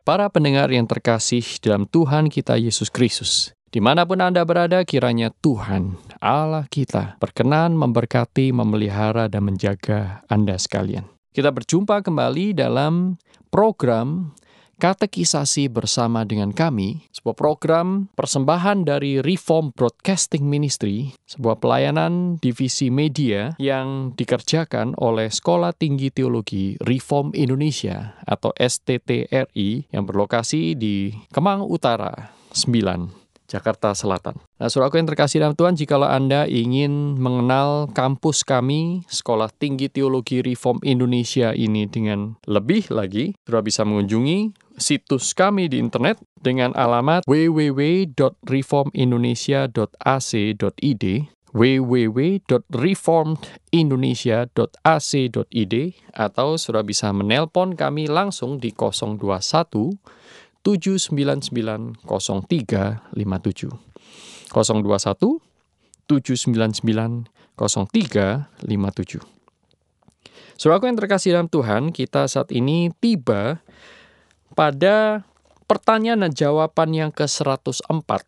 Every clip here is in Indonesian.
Para pendengar yang terkasih dalam Tuhan kita Yesus Kristus, dimanapun Anda berada, kiranya Tuhan, Allah kita, berkenan memberkati, memelihara, dan menjaga Anda sekalian. Kita berjumpa kembali dalam program Katekisasi bersama dengan kami, sebuah program persembahan dari Reform Broadcasting Ministry, sebuah pelayanan divisi media yang dikerjakan oleh Sekolah Tinggi Teologi Reform Indonesia atau STTRI yang berlokasi di Kemang Utara 9, Jakarta Selatan. Nah, saudaraku yang terkasih dalam Tuhan, jikalau Anda ingin mengenal kampus kami, Sekolah Tinggi Teologi Reform Indonesia ini dengan lebih lagi, saudara bisa mengunjungi situs kami di internet dengan alamat www.reformindonesia.ac.id www.reformindonesia.ac.id atau saudara bisa menelpon kami langsung di 021 799 0357 021 799 0357. Saudaraku yang terkasih dalam Tuhan, kita saat ini tiba pada pertanyaan dan jawaban yang ke-104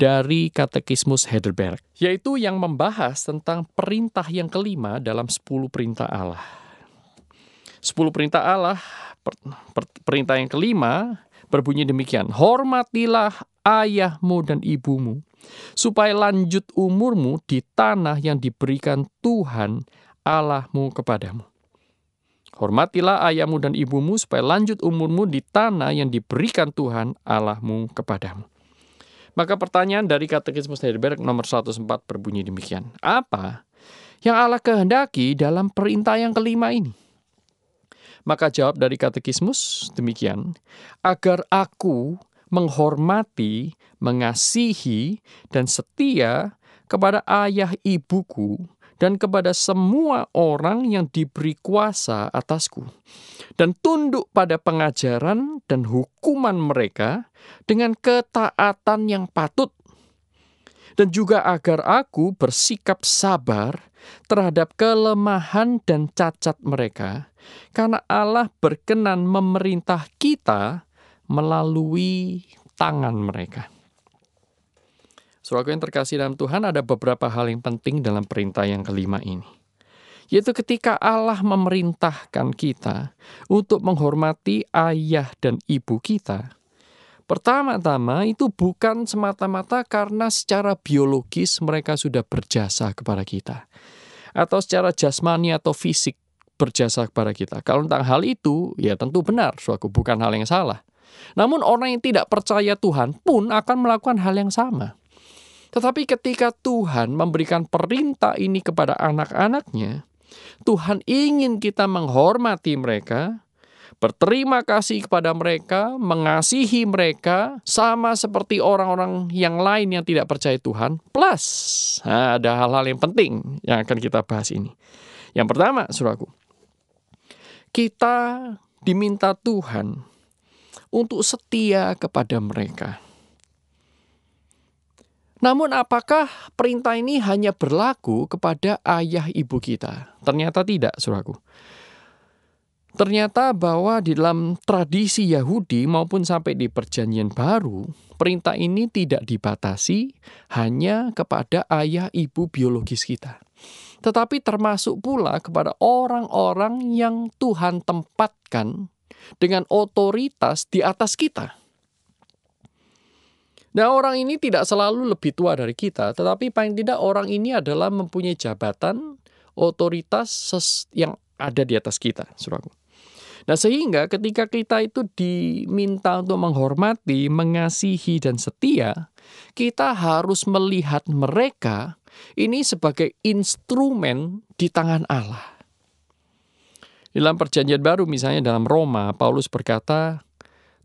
dari Katekismus Heidelberg, yaitu yang membahas tentang perintah yang kelima dalam 10 perintah Allah. 10 perintah Allah, perintah yang kelima berbunyi demikian: hormatilah ayahmu dan ibumu, supaya lanjut umurmu di tanah yang diberikan Tuhan Allahmu kepadamu. Hormatilah ayahmu dan ibumu, supaya lanjut umurmu di tanah yang diberikan Tuhan Allahmu kepadamu. Maka pertanyaan dari Katekismus Heidelberg nomor 104 berbunyi demikian: apa yang Allah kehendaki dalam perintah yang kelima ini? Maka jawab dari Katekismus demikian: agar aku menghormati, mengasihi, dan setia kepada ayah ibuku dan kepada semua orang yang diberi kuasa atasku, dan tunduk pada pengajaran dan hukuman mereka dengan ketaatan yang patut, dan juga agar aku bersikap sabar terhadap kelemahan dan cacat mereka, karena Allah berkenan memerintah kita melalui tangan mereka. Saudaraku yang terkasih dalam Tuhan, ada beberapa hal yang penting dalam perintah yang kelima ini. Yaitu ketika Allah memerintahkan kita untuk menghormati ayah dan ibu kita, pertama-tama itu bukan semata-mata karena secara biologis mereka sudah berjasa kepada kita, atau secara jasmani atau fisik berjasa kepada kita. Kalau tentang hal itu, ya tentu benar, saudaraku, bukan hal yang salah. Namun orang yang tidak percaya Tuhan pun akan melakukan hal yang sama. Tetapi ketika Tuhan memberikan perintah ini kepada anak-anaknya, Tuhan ingin kita menghormati mereka, berterima kasih kepada mereka, mengasihi mereka, sama seperti orang-orang yang lain yang tidak percaya Tuhan. Plus, ada hal-hal yang penting yang akan kita bahas ini. Yang pertama, saudaraku, kita diminta Tuhan untuk setia kepada mereka. Namun apakah perintah ini hanya berlaku kepada ayah ibu kita? Ternyata tidak, saudaraku. Ternyata bahwa di dalam tradisi Yahudi maupun sampai di Perjanjian Baru, perintah ini tidak dibatasi hanya kepada ayah ibu biologis kita, tetapi termasuk pula kepada orang-orang yang Tuhan tempatkan dengan otoritas di atas kita. Nah, orang ini tidak selalu lebih tua dari kita, tetapi paling tidak orang ini adalah mempunyai jabatan otoritas yang ada di atas kita, saudaraku. Nah, sehingga ketika kita itu diminta untuk menghormati, mengasihi, dan setia, kita harus melihat mereka ini sebagai instrumen di tangan Allah. Dalam Perjanjian Baru, misalnya dalam Roma, Paulus berkata,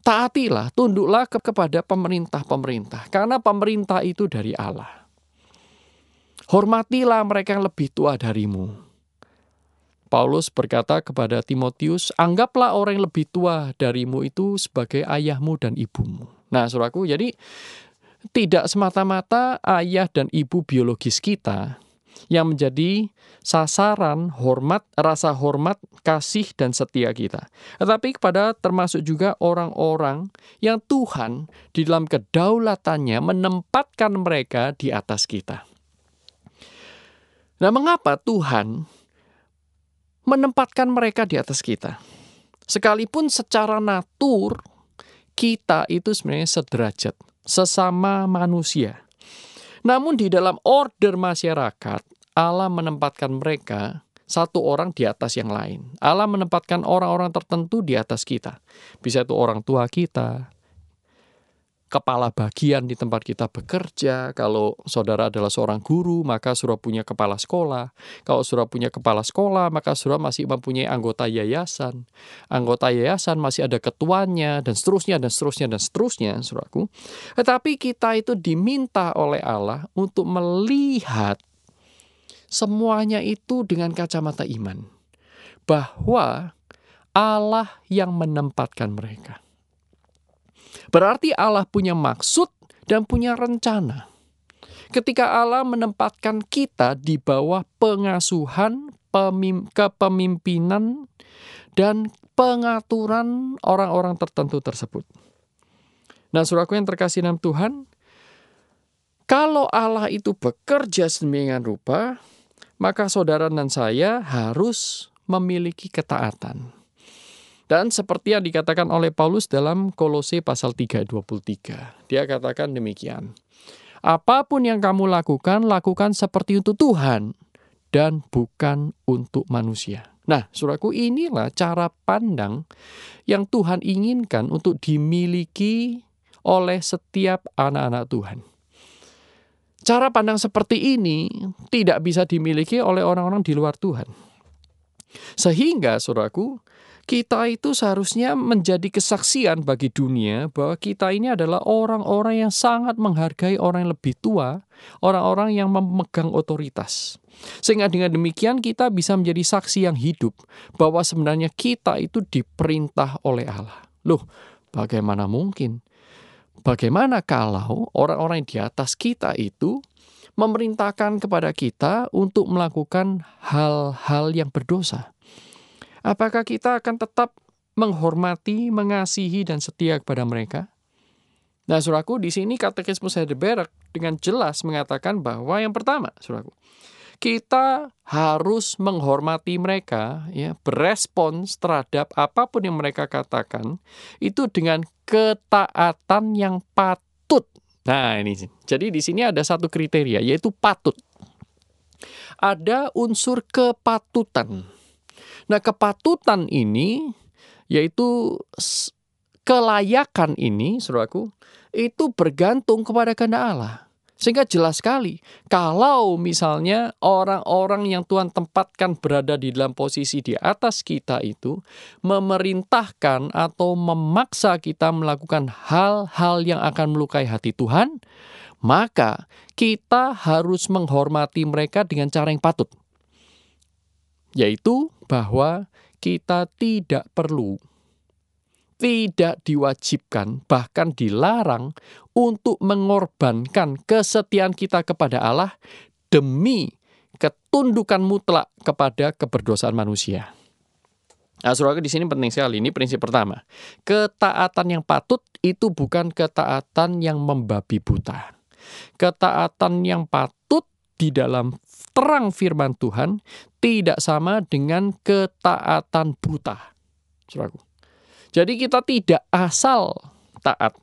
taatilah, tunduklah kepada pemerintah-pemerintah, karena pemerintah itu dari Allah. Hormatilah mereka yang lebih tua darimu. Paulus berkata kepada Timotius, anggaplah orang yang lebih tua darimu itu sebagai ayahmu dan ibumu. Nah, saudaraku, jadi tidak semata-mata ayah dan ibu biologis kita yang menjadi sasaran hormat, rasa hormat, kasih, dan setia kita. Tetapi kepada termasuk juga orang-orang yang Tuhan di dalam kedaulatannya menempatkan mereka di atas kita. Nah, mengapa Tuhan menempatkan mereka di atas kita? Sekalipun secara natur kita itu sebenarnya sederajat, sesama manusia. Namun di dalam order masyarakat, Allah menempatkan mereka satu orang di atas yang lain. Allah menempatkan orang-orang tertentu di atas kita. Bisa itu orang tua kita, kepala bagian di tempat kita bekerja. Kalau saudara adalah seorang guru, maka saudara punya kepala sekolah. Kalau saudara punya kepala sekolah, maka saudara masih mempunyai anggota yayasan. Anggota yayasan masih ada ketuanya, dan seterusnya, dan seterusnya, dan seterusnya, saudaraku. Tetapi kita itu diminta oleh Allah untuk melihat semuanya itu dengan kacamata iman. Bahwa Allah yang menempatkan mereka. Berarti Allah punya maksud dan punya rencana. Ketika Allah menempatkan kita di bawah pengasuhan, kepemimpinan, dan pengaturan orang-orang tertentu tersebut. Nah, saudaraku yang terkasih dalam Tuhan, kalau Allah itu bekerja sedemikian rupa, maka saudara dan saya harus memiliki ketaatan. Dan seperti yang dikatakan oleh Paulus dalam Kolose pasal 3 ayat 23. Dia katakan demikian. Apapun yang kamu lakukan, lakukan seperti untuk Tuhan dan bukan untuk manusia. Nah, saudaraku, inilah cara pandang yang Tuhan inginkan untuk dimiliki oleh setiap anak-anak Tuhan. Cara pandang seperti ini tidak bisa dimiliki oleh orang-orang di luar Tuhan. Sehingga, saudaraku, kita itu seharusnya menjadi kesaksian bagi dunia bahwa kita ini adalah orang-orang yang sangat menghargai orang yang lebih tua, orang-orang yang memegang otoritas. Sehingga dengan demikian kita bisa menjadi saksi yang hidup bahwa sebenarnya kita itu diperintah oleh Allah. Loh, bagaimana mungkin? Bagaimana kalau orang-orang yang di atas kita itu memerintahkan kepada kita untuk melakukan hal-hal yang berdosa? Apakah kita akan tetap menghormati, mengasihi, dan setia kepada mereka? Nah, saudaraku, di sini Katekismus Heidelberg dengan jelas mengatakan bahwa yang pertama, saudaraku, kita harus menghormati mereka, ya, berespons terhadap apapun yang mereka katakan, itu dengan ketaatan yang patut. Nah, ini. Jadi di sini ada satu kriteria, yaitu patut. Ada unsur kepatutan. Nah, kepatutan ini, yaitu kelayakan ini, saudaraku, itu bergantung kepada kehendak Allah. Sehingga jelas sekali, kalau misalnya orang-orang yang Tuhan tempatkan berada di dalam posisi di atas kita itu, memerintahkan atau memaksa kita melakukan hal-hal yang akan melukai hati Tuhan, maka kita harus menghormati mereka dengan cara yang patut. Yaitu bahwa kita tidak perlu, tidak diwajibkan, bahkan dilarang untuk mengorbankan kesetiaan kita kepada Allah demi ketundukan mutlak kepada keberdosaan manusia. Nah, saudara, di sini penting sekali. Ini prinsip pertama. Ketaatan yang patut itu bukan ketaatan yang membabi buta. Ketaatan yang patut di dalam terang firman Tuhan tidak sama dengan ketaatan buta. Saudaraku. Jadi kita tidak asal taat,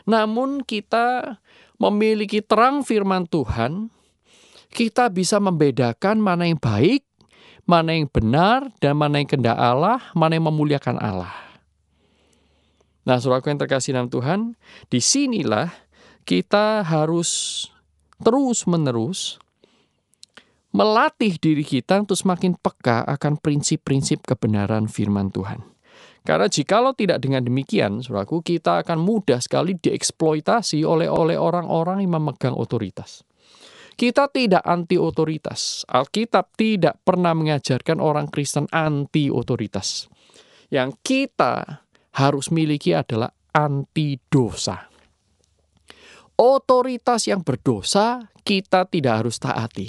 namun kita memiliki terang firman Tuhan, kita bisa membedakan mana yang baik, mana yang benar, dan mana yang kehendak Allah, mana yang memuliakan Allah. Nah, saudaraku yang terkasih dalam Tuhan, disinilah kita harus terus-menerus melatih diri kita untuk semakin peka akan prinsip-prinsip kebenaran firman Tuhan. Karena jikalau tidak dengan demikian, saudaraku, kita akan mudah sekali dieksploitasi oleh orang-orang yang memegang otoritas. Kita tidak anti otoritas. Alkitab tidak pernah mengajarkan orang Kristen anti otoritas. Yang kita harus miliki adalah anti dosa. Otoritas yang berdosa kita tidak harus taati.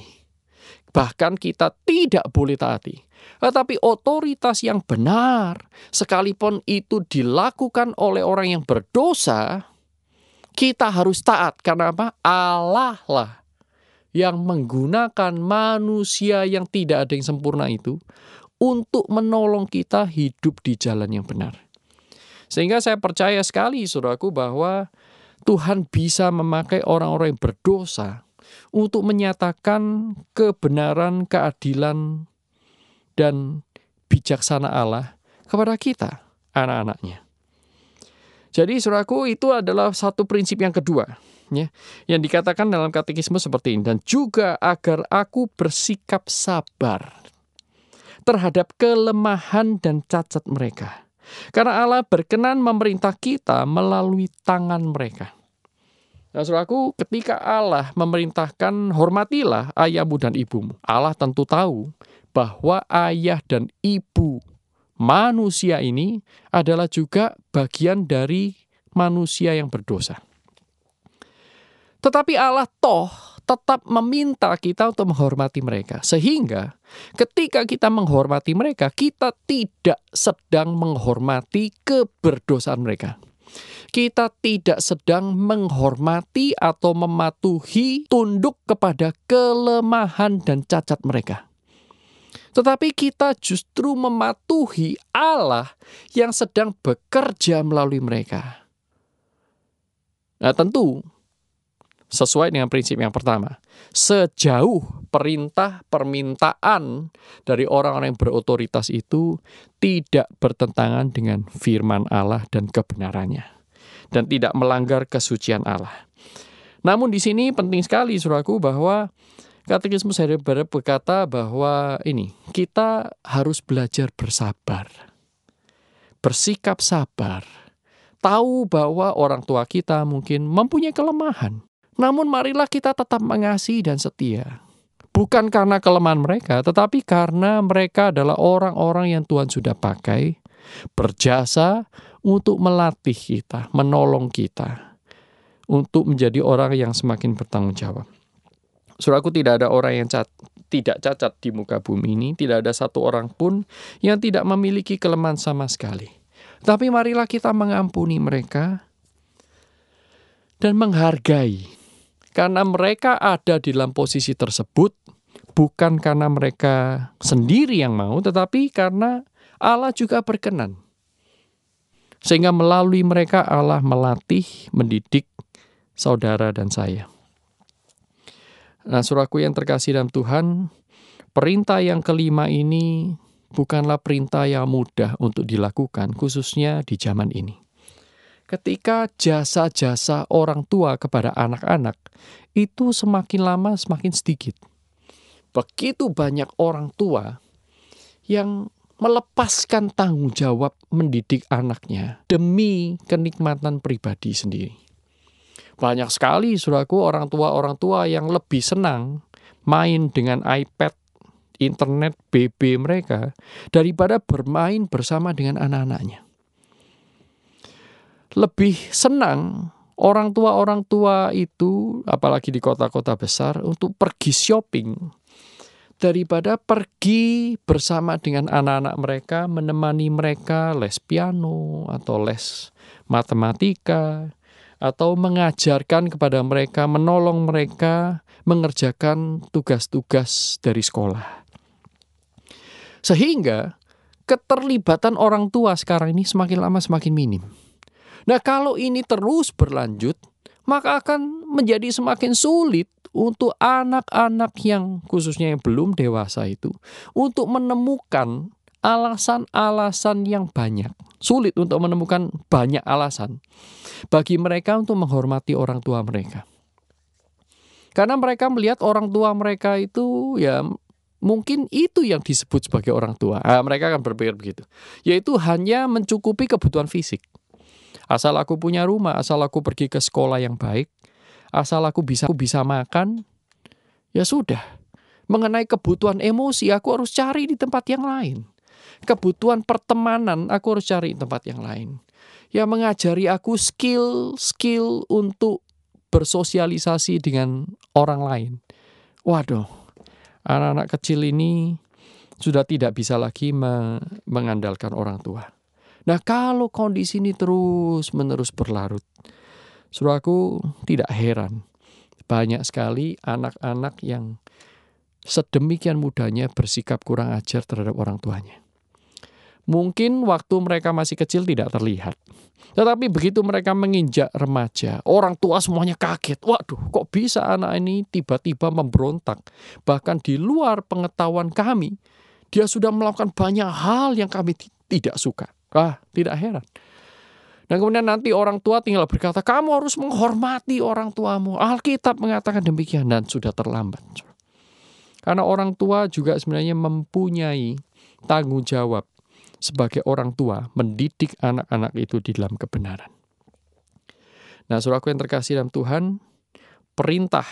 Bahkan kita tidak boleh taati. Tetapi otoritas yang benar, sekalipun itu dilakukan oleh orang yang berdosa, kita harus taat. Karena apa? Allah lah yang menggunakan manusia yang tidak ada yang sempurna itu untuk menolong kita hidup di jalan yang benar. Sehingga saya percaya sekali, saudaraku, bahwa Tuhan bisa memakai orang-orang yang berdosa untuk menyatakan kebenaran, keadilan, dan bijaksana Allah kepada kita, anak-anaknya. Jadi, saudaraku, itu adalah satu prinsip yang kedua, ya, yang dikatakan dalam katekisme seperti ini. Dan juga agar aku bersikap sabar terhadap kelemahan dan cacat mereka. Karena Allah berkenan memerintah kita melalui tangan mereka. Nah, saudaraku, ketika Allah memerintahkan hormatilah ayahmu dan ibumu, Allah tentu tahu bahwa ayah dan ibu manusia ini adalah juga bagian dari manusia yang berdosa. Tetapi Allah tetap meminta kita untuk menghormati mereka. Sehingga ketika kita menghormati mereka, kita tidak sedang menghormati keberdosaan mereka. Kita tidak sedang menghormati atau mematuhi, tunduk kepada kelemahan dan cacat mereka. Tetapi kita justru mematuhi Allah yang sedang bekerja melalui mereka. Nah, tentu sesuai dengan prinsip yang pertama, sejauh perintah permintaan dari orang-orang yang berotoritas itu tidak bertentangan dengan firman Allah dan kebenarannya, dan tidak melanggar kesucian Allah. Namun di sini penting sekali, saudaraku, bahwa Katekismus Heidelberg berkata bahwa kita harus belajar bersabar, bersikap sabar, tahu bahwa orang tua kita mungkin mempunyai kelemahan. Namun marilah kita tetap mengasihi dan setia. Bukan karena kelemahan mereka, tetapi karena mereka adalah orang-orang yang Tuhan sudah pakai, berjasa untuk melatih kita, menolong kita, untuk menjadi orang yang semakin bertanggung jawab. Saudaraku, tidak ada orang yang tidak cacat di muka bumi ini, tidak ada satu orang pun yang tidak memiliki kelemahan sama sekali. Tapi marilah kita mengampuni mereka dan menghargai. Karena mereka ada di dalam posisi tersebut, bukan karena mereka sendiri yang mau, tetapi karena Allah juga berkenan. Sehingga melalui mereka Allah melatih, mendidik saudara dan saya. Nah, saudaraku yang terkasih dalam Tuhan, perintah yang kelima ini bukanlah perintah yang mudah untuk dilakukan, khususnya di zaman ini. Ketika jasa-jasa orang tua kepada anak-anak itu semakin lama semakin sedikit. Begitu banyak orang tua yang melepaskan tanggung jawab mendidik anaknya demi kenikmatan pribadi sendiri. Banyak sekali, saudaraku, orang tua yang lebih senang main dengan iPad, internet, BB mereka daripada bermain bersama dengan anak-anaknya. Lebih senang orang tua itu, apalagi di kota-kota besar, untuk pergi shopping daripada pergi bersama dengan anak-anak mereka, menemani mereka les piano atau les matematika, atau mengajarkan kepada mereka, menolong mereka mengerjakan tugas-tugas dari sekolah. Sehingga keterlibatan orang tua sekarang ini semakin lama semakin minim. Nah, kalau ini terus berlanjut, maka akan menjadi semakin sulit untuk anak-anak yang khususnya yang belum dewasa itu untuk menemukan alasan-alasan yang banyak. Sulit untuk menemukan banyak alasan bagi mereka untuk menghormati orang tua mereka. Karena mereka melihat orang tua mereka itu ya mungkin itu yang disebut sebagai orang tua. Mereka akan berpikir begitu. Yaitu hanya mencukupi kebutuhan fisik. Asal aku punya rumah, asal aku pergi ke sekolah yang baik, asal aku bisa makan, ya sudah. Mengenai kebutuhan emosi, aku harus cari di tempat yang lain. Kebutuhan pertemanan, aku harus cari di tempat yang lain. Ya mengajari aku skill untuk bersosialisasi dengan orang lain. Waduh, anak-anak kecil ini sudah tidak bisa lagi mengandalkan orang tua. Nah, kalau kondisi ini terus-menerus berlarut, saudaraku, tidak heran banyak sekali anak-anak yang sedemikian mudahnya bersikap kurang ajar terhadap orang tuanya. Mungkin waktu mereka masih kecil tidak terlihat. Tetapi begitu mereka menginjak remaja, orang tua semuanya kaget. Waduh, kok bisa anak ini tiba-tiba memberontak? Bahkan di luar pengetahuan kami, dia sudah melakukan banyak hal yang kami tidak suka. Tidak heran. Dan kemudian nanti orang tua tinggal berkata, kamu harus menghormati orang tuamu. Alkitab mengatakan demikian, dan sudah terlambat. Karena orang tua juga sebenarnya mempunyai tanggung jawab sebagai orang tua mendidik anak-anak itu di dalam kebenaran. Nah, saudaraku yang terkasih dalam Tuhan, perintah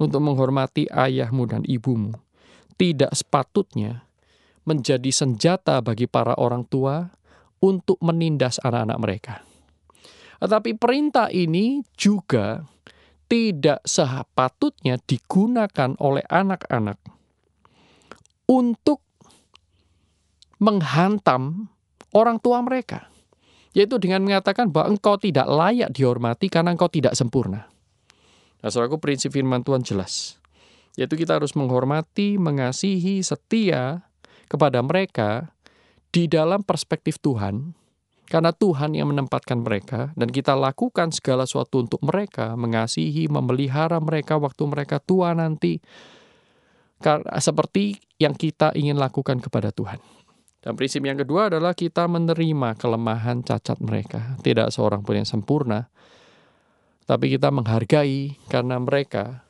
untuk menghormati ayahmu dan ibumu tidak sepatutnya menjadi senjata bagi para orang tua untuk menindas anak-anak mereka. Tetapi perintah ini juga tidak sepatutnya digunakan oleh anak-anak untuk menghantam orang tua mereka. Yaitu dengan mengatakan bahwa engkau tidak layak dihormati karena engkau tidak sempurna. Nah, saudaraku, prinsip firman Tuhan jelas. Yaitu kita harus menghormati, mengasihi, setia kepada mereka di dalam perspektif Tuhan. Karena Tuhan yang menempatkan mereka, dan kita lakukan segala sesuatu untuk mereka, mengasihi, memelihara mereka waktu mereka tua nanti, seperti yang kita ingin lakukan kepada Tuhan. Dan prinsip yang kedua adalah kita menerima kelemahan cacat mereka. Tidak seorang pun yang sempurna, tapi kita menghargai karena mereka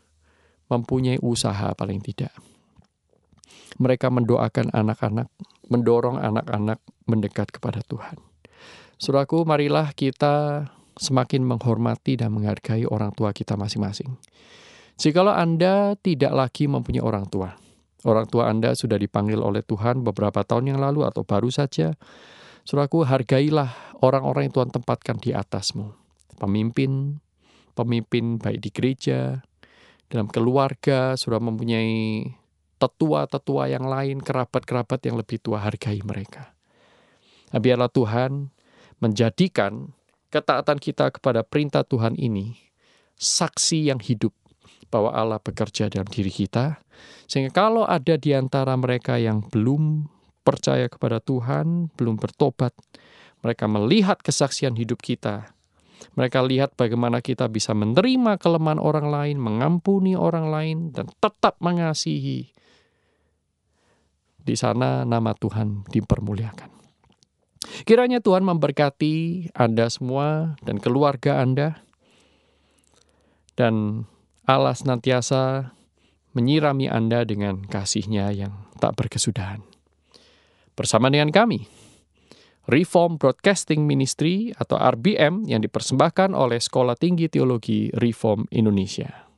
mempunyai usaha paling tidak. Mereka mendoakan anak-anak, mendorong anak-anak mendekat kepada Tuhan. Saudaraku, marilah kita semakin menghormati dan menghargai orang tua kita masing-masing. Jikalau Anda tidak lagi mempunyai orang tua Anda sudah dipanggil oleh Tuhan beberapa tahun yang lalu atau baru saja, saudaraku, hargailah orang-orang yang Tuhan tempatkan di atasmu. Pemimpin baik di gereja, dalam keluarga, sudah mempunyai tetua-tetua yang lain, kerabat-kerabat yang lebih tua, hargai mereka. Nah, biarlah Tuhan menjadikan ketaatan kita kepada perintah Tuhan ini saksi yang hidup bahwa Allah bekerja dalam diri kita, sehingga kalau ada di antara mereka yang belum percaya kepada Tuhan, belum bertobat, mereka melihat kesaksian hidup kita. Mereka lihat bagaimana kita bisa menerima kelemahan orang lain, mengampuni orang lain, dan tetap mengasihi. Di sana nama Tuhan dipermuliakan. Kiranya Tuhan memberkati Anda semua dan keluarga Anda, dan Allah senantiasa menyirami Anda dengan kasih-Nya yang tak berkesudahan. Bersama dengan kami, Reform Broadcasting Ministry atau RBM yang dipersembahkan oleh Sekolah Tinggi Teologi Reform Indonesia.